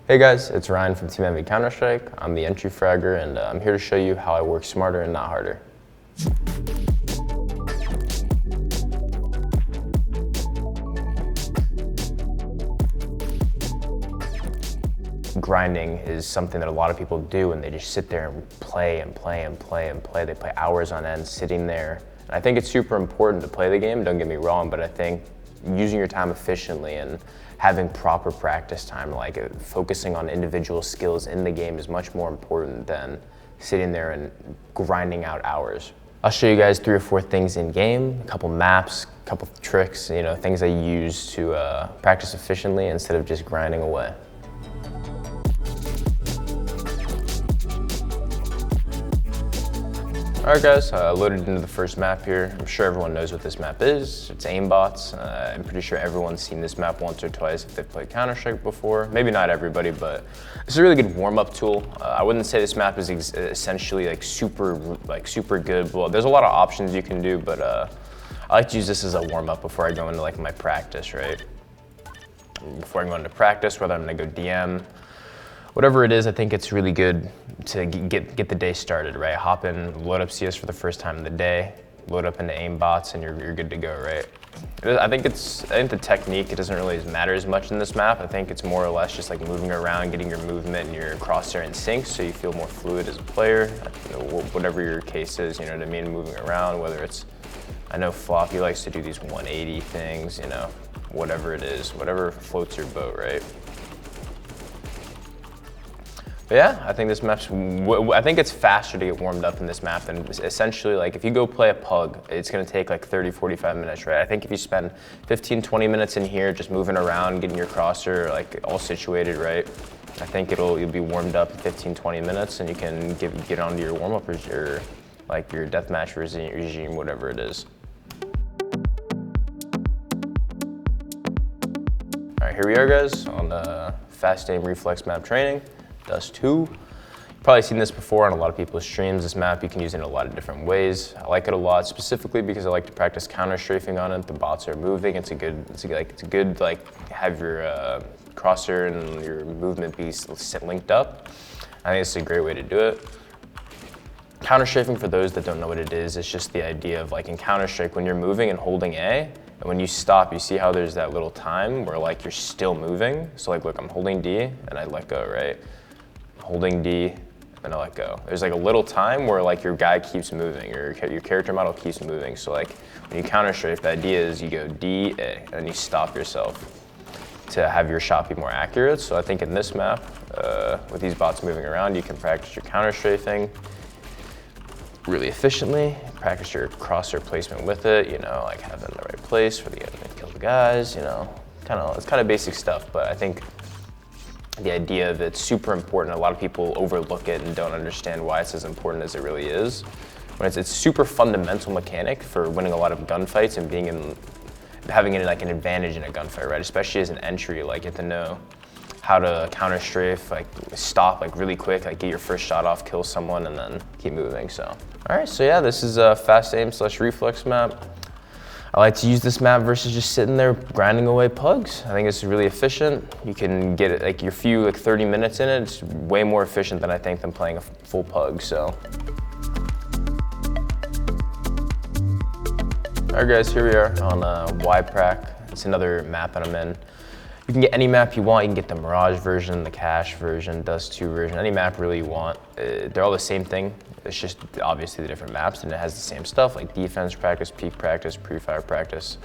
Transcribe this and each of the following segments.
Hey guys, it's Ryan from Team Envy Counter-strafe. I'm the entry fragger, and I'm here to show you how I work smarter and not harder. Grinding is something that a lot of people do, and they just sit there and play and play and play and play. They play hours on end sitting there. And I think it's super important to play the game, don't get me wrong, but I think using your time efficiently and having proper practice time, like focusing on individual skills in the game, is much more important than sitting there and grinding out hours. I'll show you guys 3 or 4 things in game, a couple maps, a couple tricks, things I use to practice efficiently instead of just grinding away. Alright guys, loaded into the first map here. I'm sure everyone knows what this map is. It's Botz. I'm pretty sure everyone's seen this map once or twice if they've played Counter-strafe before. Maybe not everybody, but it's a really good warm-up tool. I wouldn't say this map is essentially super good. Well, there's a lot of options you can do, but I like to use this as a warm-up before I go into my practice, right? Before I go into practice, whether I'm gonna go DM, whatever it is, I think it's really good to get the day started, right? Hop in, load up CS for the first time in the day, load up into Botz, and you're good to go, right? I think the technique, it doesn't really matter as much in this map. I think it's more or less just moving around, getting your movement and your crosshair in sync so you feel more fluid as a player. Whatever your case is, you know what I mean? Moving around, whether it's, I know Floppy likes to do these 180 things, whatever it is, whatever floats your boat, right? But yeah, I think this map's, I think it's faster to get warmed up in this map than essentially, if you go play a pug, it's gonna take 30, 45 minutes, right? I think if you spend 15, 20 minutes in here just moving around, getting your crosser all situated, right? I think you'll be warmed up in 15, 20 minutes, and you can get onto your warm-up or your deathmatch regime, whatever it is. All right, here we are guys on the fast aim reflex map training. Dust 2. You've probably seen this before on a lot of people's streams. This map, you can use it in a lot of different ways. I like it a lot, specifically because I like to practice counter-strafing on it. The bots are moving. It's a good have your crosshair and your movement be linked up. I think it's a great way to do it. Counter-strafing, for those that don't know what it is, it's just the idea of in Counter-Strike, when you're moving and holding A, and when you stop, you see how there's that little time where you're still moving. So look, I'm holding D and I let go, right? Holding D, and I let go. There's a little time where your guy keeps moving, or your character model keeps moving. So when you counter-strafe, the idea is you go D, A, and you stop yourself to have your shot be more accurate. So I think in this map, with these bots moving around, you can practice your counter-strafing really efficiently, practice your crosshair placement with it, have it in the right place for the enemy to kill the guys, it's kind of basic stuff, but I think the idea of it's super important. A lot of people overlook it and don't understand why it's as important as it really is. When it's super fundamental mechanic for winning a lot of gunfights and having an advantage in a gunfight, right? Especially as an entry, you have to know how to counter-strafe, stop really quick, get your first shot off, kill someone, and then keep moving. So, all right, so yeah, this is a fast aim / reflex map. I like to use this map versus just sitting there grinding away pugs. I think it's really efficient. You can get it your few 30 minutes in it. It's way more efficient than playing a full pug. So, all right, guys, here we are on Yprac. It's another map that I'm in. You can get any map you want. You can get the Mirage version, the Cache version, Dust 2 version, any map really you want. They're all the same thing. It's just obviously the different maps, and it has the same stuff like defense practice, peek practice, pre-fire practice,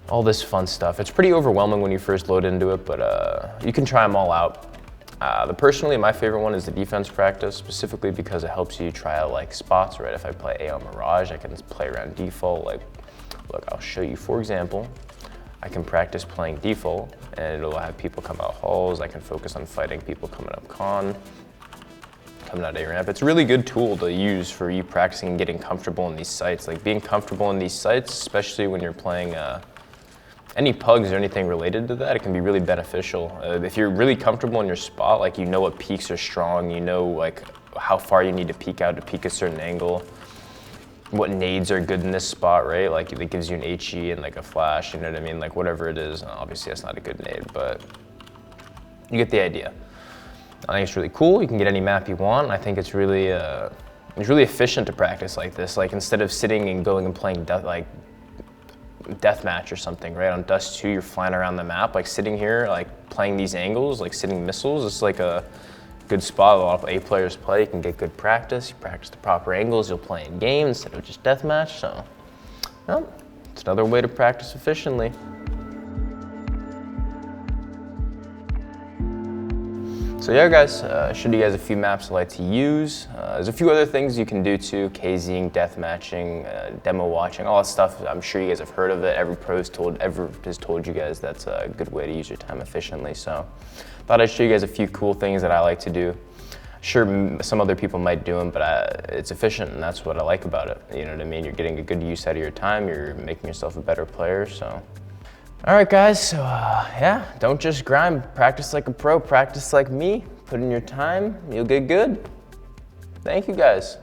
all this fun stuff. It's pretty overwhelming when you first load into it, but you can try them all out. Personally, my favorite one is the defense practice, specifically because it helps you try out spots, right? If I play A on Mirage, I can play around default. Look, I'll show you, for example, I can practice playing default, and it'll have people come out halls. I can focus on fighting people coming up con, coming out A ramp. It's a really good tool to use for you practicing and getting comfortable in these sites. Being comfortable in these sites, especially when you're playing any pugs or anything related to that, it can be really beneficial. If you're really comfortable in your spot, what peaks are strong, how far you need to peek out to peek a certain angle, what nades are good in this spot, right? It gives you an HE and a flash, you know what I mean? Whatever it is. Obviously that's not a good nade, but you get the idea. I think it's really cool. You can get any map you want. I think it's really efficient to practice like this. Like instead of sitting and going and playing deathmatch or something, right? On Dust 2, you're flying around the map, like sitting here, like playing these angles, like sitting missiles. It's like a good spot. A lot of A players play. You can get good practice. You practice the proper angles. You'll play in game instead of just deathmatch. So, well, it's another way to practice efficiently. So yeah, guys, I showed you guys a few maps I like to use. There's a few other things you can do too, KZing, deathmatching, demo watching, all that stuff. I'm sure you guys have heard of it. Every pro ever has told you guys that's a good way to use your time efficiently. So thought I'd show you guys a few cool things that I like to do. Sure, some other people might do them, but it's efficient, and that's what I like about it. You know what I mean? You're getting a good use out of your time. You're making yourself a better player, so. All right, guys, so yeah, don't just grind. Practice like a pro, practice like me. Put in your time, you'll get good. Thank you, guys.